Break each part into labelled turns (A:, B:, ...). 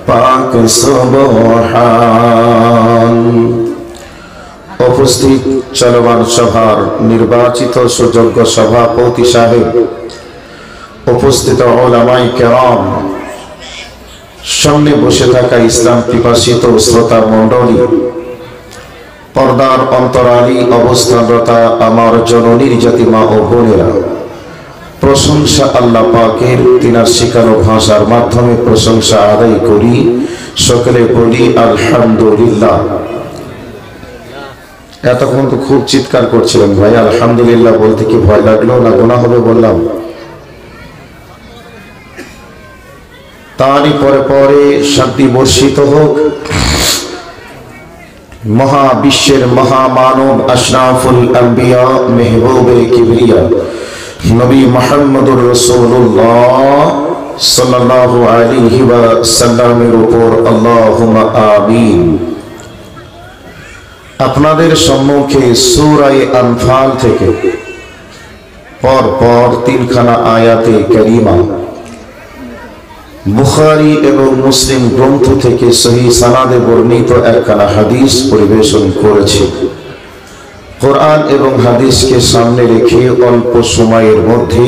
A: পাক সুবহান। উপস্থিত চলমান সভার নির্বাচিত সুযোগ্য সভাপতি সাহেব, উপস্থিত উলামায়ে কেরাম, সামনে বসে থাকা ইসলাম পিপাসিত শ্রোতা মণ্ডলী, পর্দার অন্তরালী অবস্থানরতা আমার জননীর জাতি মা ও বোনেরা, প্রশংসা আল্লাহ পাকের। তিনার শিখানো ভাষার মাধ্যমে প্রশংসা আদায় করি, সকলে বলি আলহামদুলিল্লাহ। এতক্ষণ তো খুব চিৎকার করছিলেন ভাই, আলহামদুলিল্লাহ বলতে কি ভয় লাগলো না গুনাহ হবে বললাম? তারই পরে পরে শান্তি বর্ষিত হোক মহাবিশ্বের মহামানব আশরাফুল আম্বিয়া মেহবুবে কিবরিয়া নবী মুহাম্মদুর রাসূলুল্লাহ সাল্লাল্লাহু আলাইহি ওয়াসাল্লামের উপর আল্লাহুম্মা আমিন। আপনাদের সম্মুখে সূরা আনফাল থেকে পর পর তিনখানা আয়াতে কারিমা বুখারী এবং মুসলিম গ্রন্থ থেকে সহিহ সনদে বর্ণিত একখানা হাদিস পরিবেশন করেছি। কোরআন এবং হাদিসকে সামনে রেখে অল্প সময়ের মধ্যে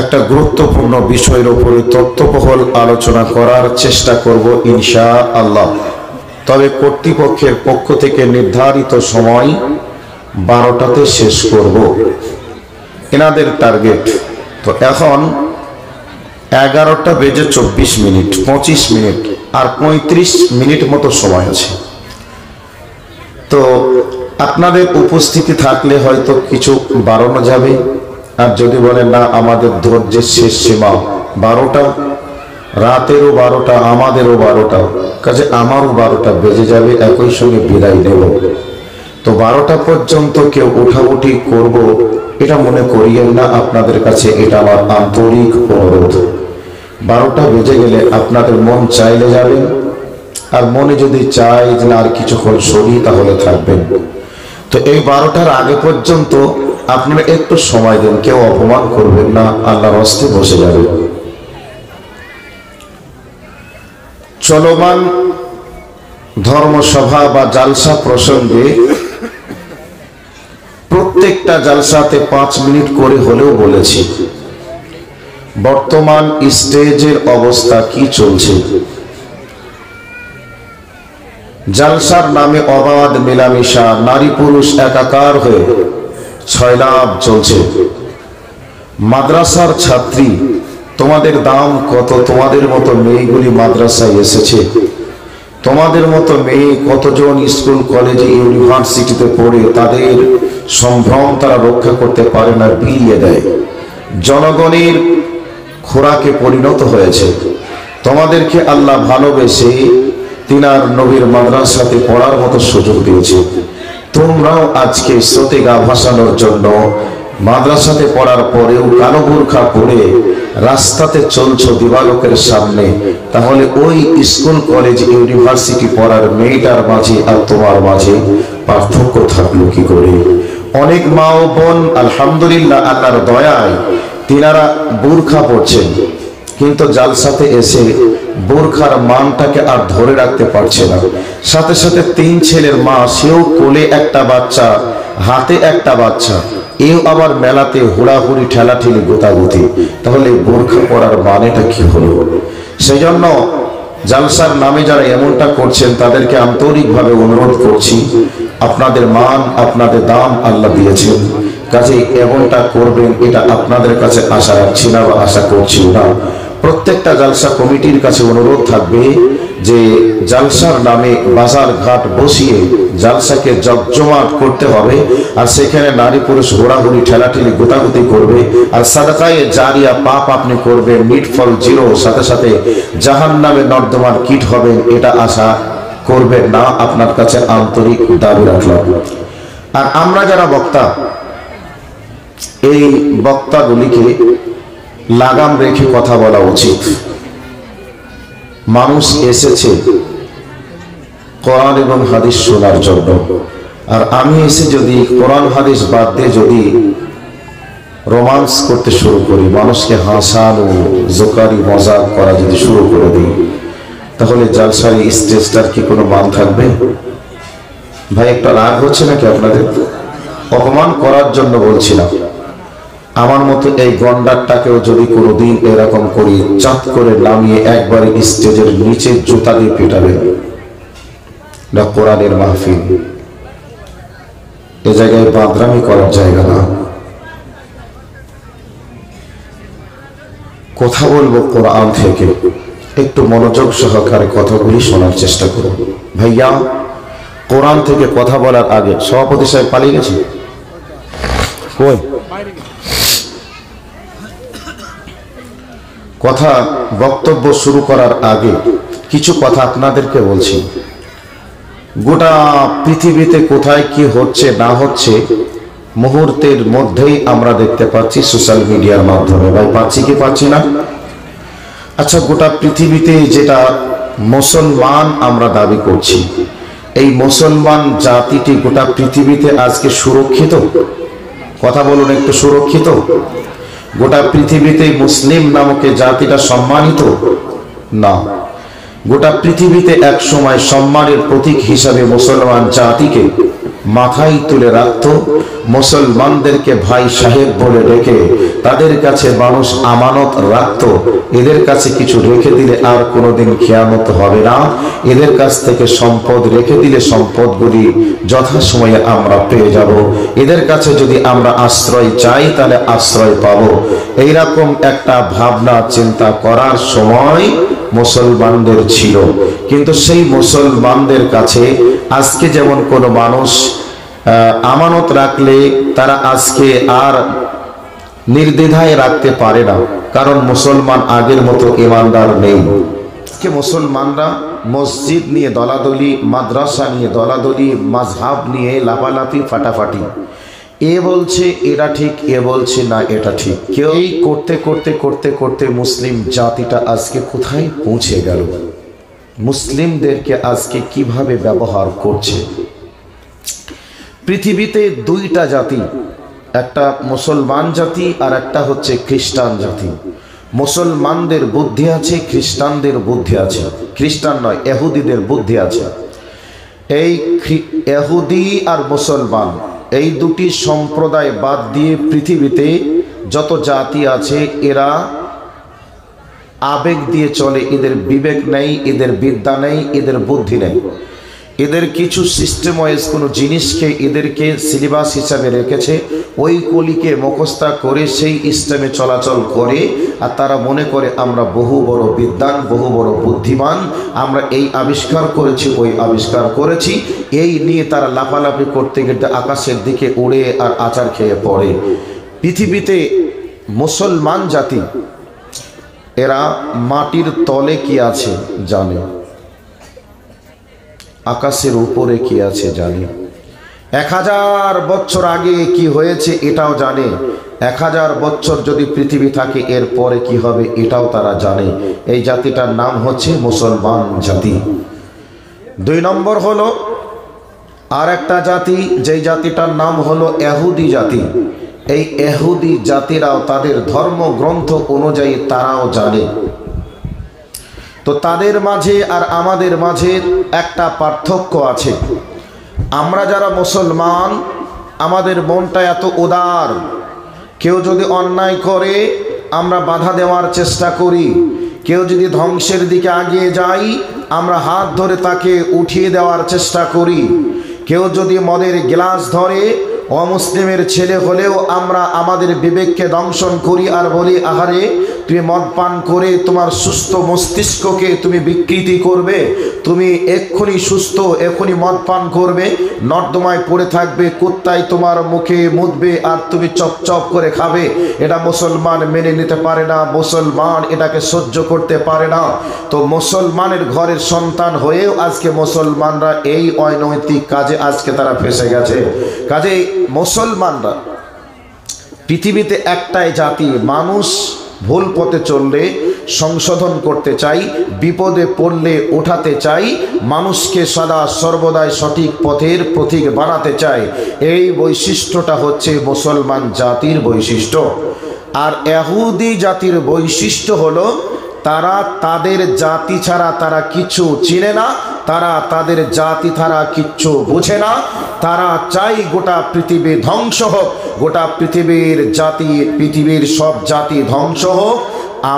A: একটা গুরুত্বপূর্ণ বিষয়ের উপরে তত্ত্ববহল আলোচনা করার চেষ্টা করব ইনশাআল্লাহ। তবে কর্তৃপক্ষের পক্ষ থেকে নির্ধারিত সময় 12টাতে শেষ করব, এনাদের টার্গেট। তো এখন 11টা বেজে 24 মিনিট, 25 মিনিট আর 35 মিনিট মতো সময় আছে। তো আপনাদের উপস্থিতি থাকলে হয়তো কিছু বাড়ানো যাবে, আর যদি বলেন না আমাদের ধৈর্যের শেষ সীমা 12টা, রাতেরও 12টা, আমাদেরও 12টা, কাজে আমারও 12টা বেজে যাবে, একই সঙ্গে বিদায় নেব। তো 12টা পর্যন্ত কেউ উঠাউঠি করব এটা মনে করিয়েন না, আপনাদের কাছে এটা আমার আন্তরিক অনুরোধ। 12টা বেজে গেলে আপনাদের মন চাইলে যাবেন, আর মনে যদি চাই যে আর কিছুক্ষণ সরি তাহলে থাকবেন। তো এই 12টার আগে পর্যন্ত আপনারা একটু সময় দেন, কেউ অপমান করবেন না, আল্লাহর হস্তে বসে যাবে। চলমান ধর্মসভা বা জালসা প্রসঙ্গে প্রত্যেকটা জালসাতে 5 মিনিট করে হলেও বলেছি বর্তমান স্টেজের অবস্থা কি চলছে। জালসার নামে অবাধ মেলামেশা, নারী পুরুষ একাকার হয়ে ছয়লাভ চলছে। মাদ্রাসার ছাত্রী, তোমাদের দাম কত? তোমাদের মতো মেয়েগুলি মাদ্রাসায় এসেছে, তোমাদের মতো মেয়ে কতজন স্কুল কলেজে ইউনিভার্সিটিতে পড়ে তাদের সম্ভ্রম তারা রক্ষা করতে পারে না, বিলিয়ে দেয়, জনগণের খোরাকে পরিণত হয়েছে। তোমাদেরকে আল্লাহ ভালোবেসে তিনার নবীর মাদ্রাসাতে পড়ার মতো সুযোগ দিয়েছে। তোমরাও আজকে স্রোতে গা ভাসানোর জন্য মাদ্রাসাতে পড়ার পরেও কালো বোরখা পরে রাস্তাতে চলছো দিবালোকের সামনে, তাহলে ওই স্কুল কলেজ ইউনিভার্সিটি পড়ার মেয়েটার মাঝে আর তোমার মাঝে পার্থক্য থাকলো কি করে? অনেক মা ও বোন আলহামদুলিল্লাহ আল্লাহর দয়ায় তিনারা বোরখা পড়ছেন, কিন্তু জালসাতে এসে বোরখার মানটাকে আর ধরে রাখতে পারছে না। সাথে সাথে 3 ছেলের মা, সেও কোলে একটা বাচ্চা, হাতে একটা বাচ্চা, এও আবার মেলাতে হুড়াহুড়ি ঠেলাঠেলি গোতাগুতি, তাহলে বোরখা পরার মানেটা কি হলো? সেই জন্য জালসার নামে যারা এমনটা করছেন তাদেরকে আন্তরিকভাবে অনুরোধ করছি, আপনাদের মান আপনাদের দাম আল্লাহ দিয়েছেন, কাজে এমনটা করবেন এটা আপনাদের কাছে আশা রাখছি না বা আশা করছি না। প্রত্যেকটা জালসা কমিটির কাছে অনুরোধ থাকবে যে জালসার নামে বাজার ঘাট বসিয়ে জালসাকে জমজমাট করতে হবে, আর সেখানে নারী পুরুষ ঘোরাঘুরি ঠেলাঠেলি গোতাগুতি করবে, আর সাদাকায়ে জারিয়া পাপ আপনি করবেন, নিটফল 0, সাথে সাথে জাহান্নামে নর্দমার কীট হবেন, এটা আশা করবেন না। আপনার কাছে আন্তরিক দাবি রাখলাম। আর আমরা যারা বক্তা, এই বক্তাগুলিকে লাগাম রেখে কথা বলা উচিত। মানুষ এসেছে কোরআন এবং হাদিস শোনার জন্য, আর আমি এসে যদি কোরআন হাদিস বাদ দিয়ে যদি রোমান্স করতে শুরু করি, মানুষকে হাসানো জোকারি মজাক করা যদি শুরু করে দিই, তাহলে জালসার স্টেজটার কি কোনো মান থাকবে? ভাই একটা রাগ হচ্ছে নাকি আপনাদের? অপমান করার জন্য বলছিলাম। আমার মতো এই গন্ডারটাকেও যদি কোনোদিন এরকম করি, চাঁদ করে নামিয়ে একবারে স্টেজের নিচে জুতা দিয়ে পেটাবে না। কোরআনের মাহফিল, এ জায়গায় বাদরামি করার জায়গা না। কথা বলবো কোরআন থেকে, একটু মনোযোগ সহকারে কথাগুলি শোনার চেষ্টা করুন। ভাইয়া, কোরআন থেকে কথা বলার আগে সভাপতি সাহেব পালিয়ে গেছে কই? কথা বক্তব্য শুরু করার আগে কিছু কথা আপনাদেরকে বলছি। গোটা পৃথিবীতে কোথায় কি হচ্ছে না হচ্ছে মুহূর্তের মধ্যেই আমরা দেখতে পাচ্ছি সোশ্যাল মিডিয়ার মাধ্যমে। ভাই পাচ্ছি কি পাচ্ছি না? আচ্ছা, গোটা পৃথিবীতে যেটা মুসলমান আমরা দাবি করছি, এই মুসলমান জাতিটি গোটা পৃথিবীতে আজকে সুরক্ষিত? কথা বলুন, একটু সুরক্ষিত? গোটা পৃথিবীতে মুসলিম নামক জাতিটা সম্মানিত? না। গোটা পৃথিবীতে এক সময় সম্মানের প্রতীক হিসাবে মুসলমান জাতিকে মাথায় তুলে রাখত, মুসলমানদেরকে ভাই সাহেব বলে ডেকে তাদের কাছে মানুষ আমানত রাখত। এদের কাছে কিছু রেখে দিলে আর কোনোদিন খেয়ানত হবে না, এদের কাছ থেকে সম্পদ রেখে দিলে সম্পদগুলি যথাসময়ে আমরা পেয়ে যাব, এদের কাছে যদি আমরা আশ্রয় চাই তাহলে আশ্রয় পাব। এইরকম একটা ভাবনা চিন্তা করার সময় মুসলমানদের ছিল। কিন্তু সেই মুসলমানদের কাছে আজকে যেমন কোনো মানুষ আমানত রাখলে তারা আজকে আর নির্দ্বিধায় রাখতে পারে না, কারণ মুসলমান আগের মতো ইমানদার নেই। আজকে মুসলমানরা মসজিদ নিয়ে দলাদলি, মাদ্রাসা নিয়ে দলাদলি, মাযহাব নিয়ে লাফালাফি, ফাটাফাটি। এ বলছে এটা ঠিক, এ বলছে না এটা ঠিক। কেউ করতে করতে করতে করতে মুসলিম জাতিটা আজকে কোথায় পৌঁছে গেল? মুসলিমদেরকে আজকে কিভাবে ব্যবহার করছে? পৃথিবীতে দুইটা জাতি, একটা মুসলমান জাতি আর একটা হচ্ছে খ্রিস্টান জাতি। মুসলমানদের বুদ্ধি আছে, খ্রিস্টানদের বুদ্ধি আছে। খ্রিস্টান নয়, ইহুদিদের বুদ্ধি আছে। এই ইহুদি আর মুসলমান, এই দুটি সম্প্রদায় বাদ দিয়ে পৃথিবীতে যত জাতি আছে এরা আবেগ দিয়ে চলে। এদের বিবেক নেই, এদের বিদ্যা নেই, এদের বুদ্ধি নেই। এদের কিছু সিস্টেম ওয়াইজ কোনো জিনিসকে এদেরকে সিলেবাস হিসাবে রেখেছে, ওই কলিকে মুখস্থ করে সেই ইসলামে চলাচল করে। আর তারা মনে করে আমরা বহু বড় বিদ্বান, বহু বড় বুদ্ধিমান, আমরা এই আবিষ্কার করেছি, ওই আবিষ্কার করেছি। এই নিয়ে তারা লাফালাফি করতে গেলে আকাশের দিকে উড়ে আর আচার খেয়ে পড়ে। পৃথিবীতে মুসলমান জাতি এরা মাটির তলে কি আছে জানে, আকাশের উপরে কি আছে জানে, 1000 বছর আগে কি হয়েছে এটাও জানে, 1000 বছর যদি পৃথিবী থাকে এর পরে কি হবে এটাও তারা জানে। এই জাতিটার নাম হচ্ছে মুসলমান জাতি। 2 নম্বর হলো আর একটা জাতি, যেই জাতিটার নাম হলো ইহুদি জাতি। এই ইহুদি জাতিরাও তাদের ধর্মগ্রন্থ অনুযায়ী তারাও জানে। তো তাদের মাঝে আর আমাদের মাঝে একটা পার্থক্য আছে। আমরা যারা মুসলমান, আমাদের মনটা এত উদার, কেউ যদি অন্যায় করে আমরা বাধা দেওয়ার চেষ্টা করি, কেউ যদি ধ্বংসের দিকে এগিয়ে যায় আমরা হাত ধরে তাকে উঠিয়ে দেওয়ার চেষ্টা করি, কেউ যদি মদের গ্লাস ধরে অমুসলিমের ছেলে হলেও আমরা আমাদের বিবেককে দংশন করি আর বলি, আহারে তুমি মদ পান করে তোমার সুস্থ মস্তিষ্ককে তুমি বিকৃতি করবে, তুমি এক্ষুনি সুস্থ, এক্ষুনি মদ পান করবে, নর্দমায় পড়ে থাকবে, কুত্তায় তোমার মুখে মুতবে আর তুমি চপচপ করে খাবে। এটা মুসলমান মেনে নিতে পারে না, মুসলমান এটাকে সহ্য করতে পারে না। তো মুসলমানের ঘরের সন্তান হয়েও আজকে মুসলমানরা এই অনৈতিক কাজে আজকে তারা ফেসে গেছে। কাজে মুসলমানরা পৃথিবীতে একটাই জাতি, মানুষ ভুল পথে চললে সংশোধন করতে চাই, বিপদে পড়লে ওঠাতে চাই, মানুষকে সদা সর্বদাই সঠিক পথের প্রতীক বানাতে চাই। এই বৈশিষ্ট্যটা হচ্ছে মুসলমান জাতির বৈশিষ্ট্য। আর ইহুদি জাতির বৈশিষ্ট্য হলো তারা তাদের জাতি ছাড়া তারা কিছু চিনে না, তারা তাদের জাতি ছাড়া কিচ্ছু বোঝে না। তারা চাই গোটা পৃথিবী ধ্বংস হোক, গোটা পৃথিবীর জাতি, পৃথিবীর সব জাতি ধ্বংস হোক,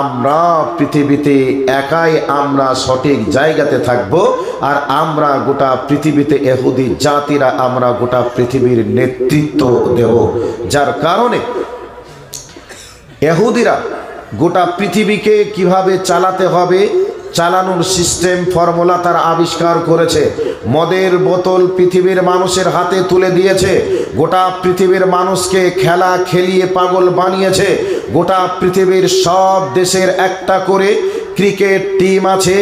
A: আমরা পৃথিবীতে একাই আমরা সঠিক জায়গাতে থাকব, আর আমরা গোটা পৃথিবীতে ইহুদি জাতিরা আমরা গোটা পৃথিবীর নেতৃত্ব দেব। যার কারণে ইহুদিরা গোটা পৃথিবীকে কিভাবে চালাতে হবে, চালানোর সিস্টেম ফর্মুলা তারা আবিষ্কার করেছে। মদের বোতল পৃথিবীর মানুষের হাতে তুলে দিয়েছে, গোটা পৃথিবীর মানুষকে খেলা খেলিয়ে পাগল বানিয়েছে। গোটা পৃথিবীর সব দেশের একটা করে ক্রিকেট টিম আছে,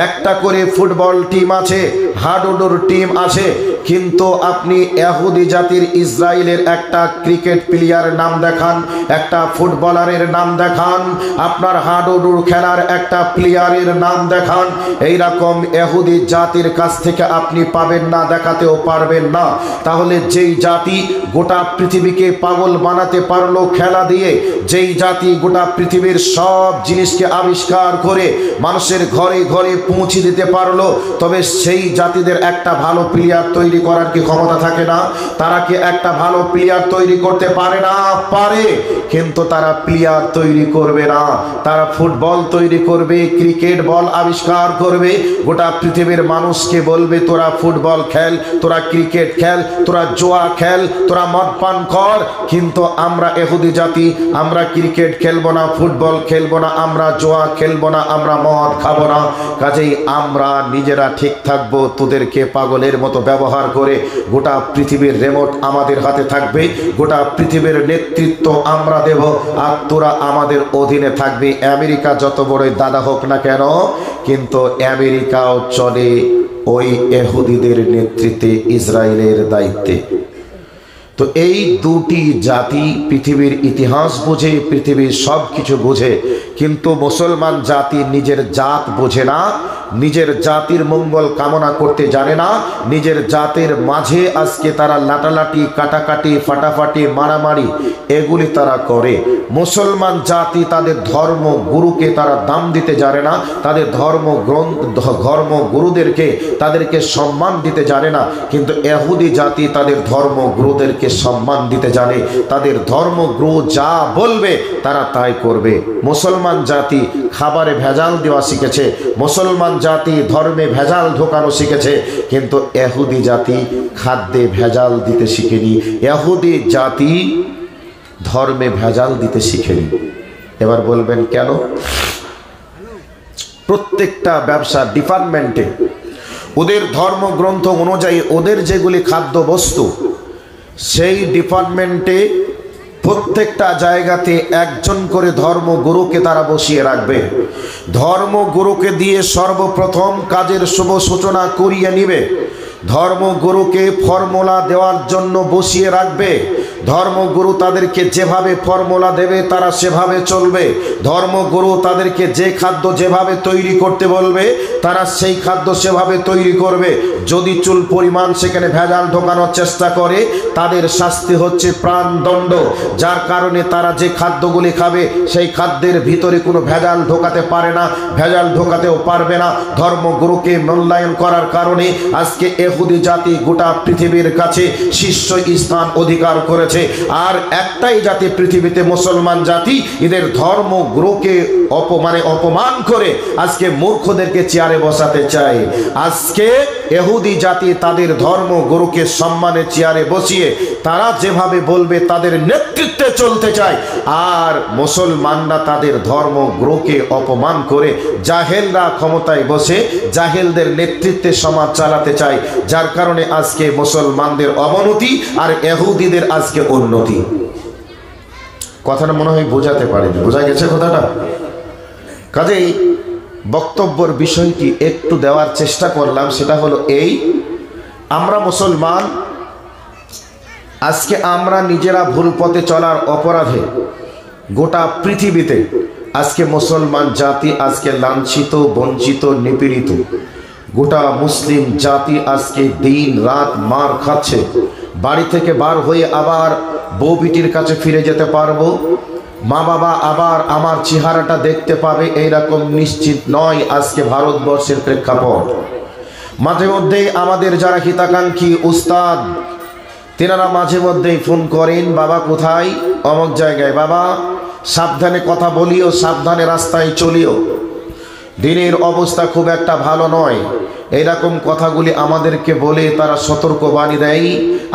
A: একটা করে ফুটবল টিম আছে, হাডুডুর টিম আছে, কিন্তু আপনি ইহুদি জাতির ইসরায়েলের একটা ক্রিকেট প্লেয়ারের নাম দেখান, একটা ফুটবলারের নাম দেখান, আপনার হাডুডুর খেলার একটা প্লেয়ারের নাম দেখান, এইরকম ইহুদি জাতির কাছ থেকে আপনি পাবেন না, দেখাতেও পারবেন না। তাহলে যেই জাতি গোটা পৃথিবীকে পাগল বানাতে পারলো খেলা দিয়ে, যেই জাতি গোটা পৃথিবীর সব জিনিসকে আবিষ্কার করে মানুষের ঘরে ঘরে পৌঁছে দিতে পারলো, তবে সেই জাতিদের একটা ভালো প্লেয়ার তৈরি করার কি ক্ষমতা থাকে না? তারা কি একটা ভালো প্লেয়ার তৈরি করতে পারে না? পারে, কিন্তু তারা প্লেয়ার তৈরি করবে না। তারা ফুটবল তৈরি করবে, ক্রিকেট বল আবিষ্কার করবে, গোটা পৃথিবীর মানুষকে বলবে তোরা ফুটবল খেল, তোরা ক্রিকেট খেল, তোরা জোয়া খেল, তোরা মদ পান কর। কিন্তু আমরা ইহুদি জাতি, আমরা ক্রিকেট খেলবো না, ফুটবল খেলবো না, আমরা জোয়া খেলবো না, আমরা মদ খাবো না। কাজেই আমরা নিজেরা ঠিক থাকবো, তোদেরকে পাগলের মতো ব্যবহার করে গোটা পৃথিবীর রিমোট আমাদের হাতে থাকবে, গোটা পৃথিবীর নেতৃত্ব আমরা দেব, আর তোরা আমাদের অধীনে থাকবি। আমেরিকা যত বড়ই দাদা হোক না কেন, কিন্তু আমেরিকাও চলে ওই ইহুদিদের নেতৃত্বে, ইসরায়েলের দায়িত্বে। তো এই দুটি জাতি পৃথিবীর ইতিহাস বোঝে, পৃথিবীর সব কিছু বোঝে, কিন্তু মুসলমান জাতি নিজের জাত বোঝে না, নিজের জাতির মঙ্গল কামনা করতে জানে না। নিজের জাতের মাঝে আজকে তারা লাটালাটি, কাটাকাটি, ফাটাফাটি, মারামারি এগুলি তারা করে। মুসলমান জাতি তাদের ধর্ম গুরুকে তারা দাম দিতে জানে না, তাদের ধর্ম গুরুদেরকে তাদেরকে সম্মান দিতে জানে না। কিন্তু ইহুদি জাতি তাদের ধর্ম গুরুদেরকে সম্মান দিতে জানে, তাদের ধর্মগুরু যা বলবে তারা তাই করবে। মুসলমান জাতি খাবারে ভেজাল দেওয়া শিখেছে, মুসলমান জাতি ধর্মে ভেজাল ঢোকানো শিখেছে, কিন্তু ইহুদি জাতি খাদ্যে ভেজাল দিতে শিখেনি, ইহুদি জাতি ধর্মে ভেজাল দিতে শিখেনি। এবার বলবেন কেন? প্রত্যেকটা ব্যবসা ডিপার্টমেন্টে ওদের ধর্মগ্রন্থ অনুযায়ী ওদের যেগুলি খাদ্য বস্তু, সেই ডিপার্টমেন্টে প্রত্যেকটা জায়গাতে একজন করে ধর্মগুরুকে তারা বসিয়ে রাখবে। ধর্মগুরুকে দিয়ে সর্বপ্রথম কাজের শুভ সূচনা করিয়ে নিবে, ধর্মগুরুকে ফর্মুলা দেওয়ার জন্য বসিয়ে রাখবে। ধর্মগুরু তাদেরকে যেভাবে ফর্মুলা দেবে তারা সেভাবে চলবে। ধর্মগুরু তাদেরকে যে খাদ্য যেভাবে তৈরি করতে বলবে তারা সেই খাদ্য সেভাবে তৈরি করবে। যদি চুল পরিমাণ সেখানে ভেজাল ঢোকানোর চেষ্টা করে তাদের শাস্তি হচ্ছে প্রাণদণ্ড। যার কারণে তারা যে খাদ্যগুলি খাবে সেই খাদ্যের ভিতরে কোনো ভেজাল ঢোকাতে পারে না, ভেজাল ঢোকাতেও পারবে না। ধর্মগুরুকে মূল্যায়ন করার কারণে আজকে ইহুদি জাতি গোটা পৃথিবীর কাছে শীর্ষ স্থান অধিকার করেছে। আর একটাই জাতি পৃথিবীতে, মুসলমান জাতি, এদের ধর্মগুরুকে অপমান করে আজকে মূর্খদেরকে চেয়ারে বসাতে চায়। আজকে ইহুদি জাতি তাদের ধর্মগুরুকে সম্মানের চেয়ারে বসিয়ে তারা যেভাবে বলবে তাদের নেতৃত্বে চলতে চায়, আর মুসলমানরা তাদের ধর্মগুরুকে অপমান করে জাহেলরা ক্ষমতায় বসে জাহেলদের নেতৃত্বে সমাজ চালাতে চায়। যার কারণে আজকে মুসলমানদের অবনতি আর ইহুদিদের আজকে উন্নতি। কথাটা মনে হয় বোঝাতে পারেনি, বোঝা গেছে কথাটা? কাজেই বক্তব্যের বিষয়টি একটু দেওয়ার চেষ্টা করলাম, সেটা হলো এই, আমরা মুসলমান আজকে আমরা নিজেরা ভুল পথে চলার অপরাধে গোটা পৃথিবীতে আজকে মুসলমান জাতি আজকে লাঞ্ছিত, বঞ্চিত, নিপীড়িত। গোটা মুসলিম জাতি আজকে দিন রাত মার খাচ্ছে। বাড়ি থেকে বার হয়ে আবার বউ বিটির কাছে ফিরে যেতে পারবো, মা বাবা আবার আমার চেহারাটা দেখতে পাবে এইরকম নিশ্চিত নয় আজকে ভারতবর্ষের প্রেক্ষাপট। মাঝে মধ্যেই আমাদের যারা হিতাকাঙ্ক্ষী উস্তাদ তেনারা মাঝে মধ্যেই ফোন করেন, বাবা কোথায়? অমুক জায়গায়। বাবা সাবধানে কথা বলিও, সাবধানে রাস্তায় চলিও, দিনের অবস্থা খুব একটা ভালো নয়। এইরকম কথাগুলি আমাদেরকে বলে তারা সতর্ক বাণী দেয়,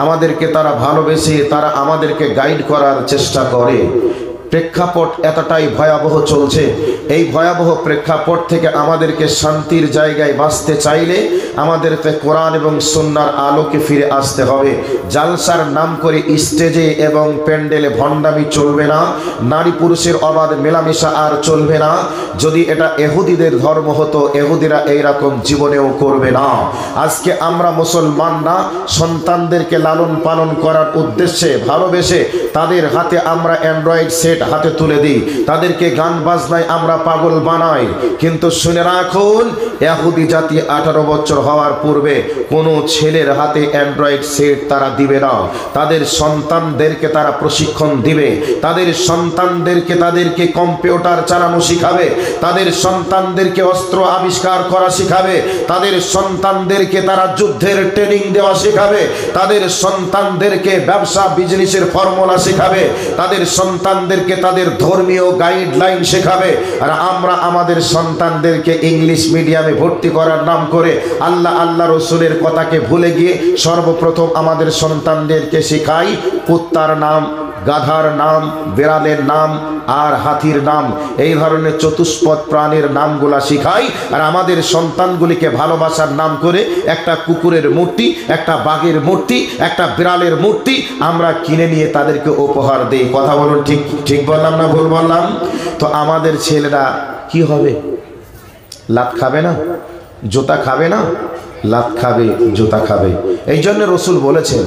A: আমাদেরকে তারা ভালোবেসে তারা আমাদেরকে গাইড করার চেষ্টা করে। প্রেক্ষাপট এতটাই ভয়াবহ চলছে। এই ভয়াবহ প্রেক্ষাপট থেকে আমাদেরকে শান্তির জায়গায় বাঁচতে চাইলে আমাদেরকে কোরআন এবং সুন্নাহর আলোকে ফিরে আসতে হবে। জালসার নাম করে স্টেজে এবং প্যান্ডেলে ভণ্ডামি চলবে না, নারী পুরুষের অবাধ মেলামেশা আর চলবে না। যদি এটা এহুদিদের ধর্ম হতো, এহুদিরা এইরকম জীবনেও করবে না। আজকে আমরা মুসলমানরা সন্তানদেরকে লালন পালন করার উদ্দেশ্যে ভালোবেসে তাদের হাতে আমরা অ্যান্ড্রয়েড সেট হাতে তুলে দিই, তাদেরকে গান বাজনায় আমরা পাগল বানাই। কিন্তু শুনে রাখুন, ইহুদি জাতি 18 বছর হওয়ার পূর্বে কোনো ছেলের হাতে অ্যান্ড্রয়েড সেট তারা দিবে না। তাদের সন্তানদেরকে তারা প্রশিক্ষণ দিবে, তাদের সন্তানদেরকে তাদেরকে কম্পিউটার চালানো শিখাবে, তাদের সন্তানদেরকে অস্ত্র আবিষ্কার করা শিখাবে, তাদের সন্তানদেরকে তারা যুদ্ধের ট্রেনিং দেওয়া শিখাবে, তাদের সন্তানদেরকে ব্যবসা বিজনেসের ফর্মুলা শিখাবে, তাদের সন্তানদেরকে তাদের ধর্মীয় গাইডলাইন শেখাবে। আর আমরা আমাদের সন্তানদেরকে ইংলিশ মিডিয়ামে ভর্তি করার নাম করে আল্লাহ আল্লাহ রসুলের কথাকে ভুলে গিয়ে সর্বপ্রথম আমাদের সন্তানদেরকে শেখাই কুত্তার নাম, গাধার নাম, বেড়ালের নাম আর হাতির নাম, এই ধরনের চতুষ্পদ প্রাণীর নামগুলা শিখাই। আর আমাদের সন্তানগুলিকে ভালোবাসার নাম করে একটা কুকুরের মূর্তি, একটা বাঘের মূর্তি, একটা বিড়ালের মূর্তি আমরা কিনে নিয়ে তাদেরকে উপহার দেই। কথা বলুন, ঠিক ঠিক বললাম না ভুল বললাম? তো আমাদের ছেলেরা কি হবে? লাত খাবে না, জুতা খাবে না, লাত খাবে, জুতা খাবে। এই জন্য রসুল বলেছেন,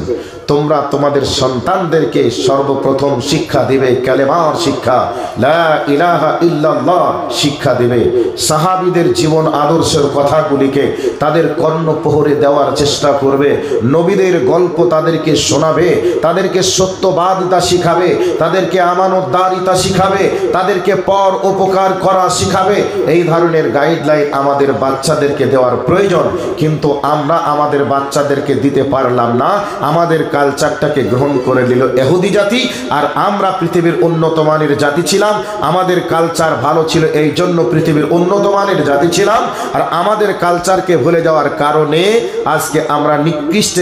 A: তোমরা তোমাদের সন্তানদেরকে সর্বপ্রথম শিক্ষা দিবে কালেমার শিক্ষা, লা ইলাহা ইল্লাল্লাহ শিক্ষা দিবে। সাহাবীদের জীবন আদর্শের কথাগুলিকে তাদের কর্ণপোহরে দেওয়ার চেষ্টা করবে, নবীদের গল্প তাদেরকে শোনাবে, তাদেরকে সত্যবাদিতা শিখাবে, তাদেরকে আমানতদারিতা শিখাবে, তাদেরকে পর উপকার করা শিখাবে। এই ধরনের গাইডলাইন আমাদের বাচ্চাদেরকে দেওয়ার প্রয়োজন। কিন্তু আমরা আমাদের বাচ্চাদেরকে দিতে পারলাম না। আমাদের কালচারটাকে গ্রহণ করে নিল ইহুদি জাতি, আর আমরা পৃথিবীর উন্নত মানের জাতি ছিলাম। আমাদের কালচার ভালো ছিল, এই জন্য পৃথিবীর উন্নত মানের জাতি ছিলাম। আর আমাদের কালচারকে ভুলে যাওয়ার কারণে আজকে আমরা নিকৃষ্ট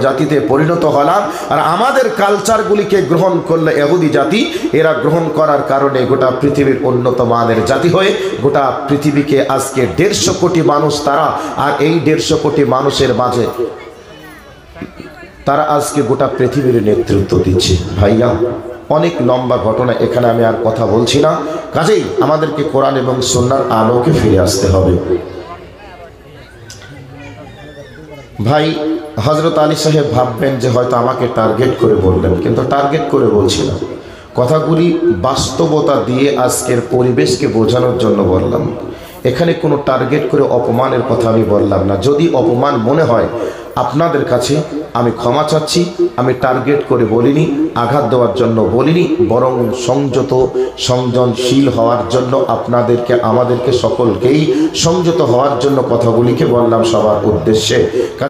A: জাতিতে পরিণত হলাম। আর আমাদের কালচারগুলিকে গ্রহণ করলে ইহুদি জাতি, এরা গ্রহণ করার কারণে গোটা পৃথিবীর উন্নত মানের জাতি হয়ে গোটা পৃথিবীকে আজকে 150 কোটি মানুষ তারা, আর এই 150 কোটি মানুষের মাঝে তারা আজকে গোটা পৃথিবীর নেতৃত্ব দিচ্ছে। ভাইয়া, অনেক লম্বা ঘটনা, এখানে আমি আর কথা বলছি না। কাজেই আমাদেরকে কোরআন এবং সুন্নাহর আলোকে ফিরে আসতে হবে। ভাই হযরত আলী সাহেব ভাববেন যে হয়তো আমাকে টার্গেট করে বললেন, কিন্তু টার্গেট করে বলছি না। কথাগুলি বাস্তবতা দিয়ে আজকের পরিবেশকে বোঝানোর জন্য বললাম। এখানে কোনো টার্গেট করে অপমানের কথা আমি বললাম না। যদি অপমান মনে হয় আপনাদের কাছে, আমি ক্ষমা চাচ্ছি। আমি টার্গেট করে বলিনি, আঘাত দেওয়ার জন্য বলিনি, বরং সংযত সংযমশীল হওয়ার জন্য আপনাদেরকে, আমাদেরকে সকলকেই সংযত হওয়ার জন্য কথাগুলিকে বললাম সবার উদ্দেশ্যে।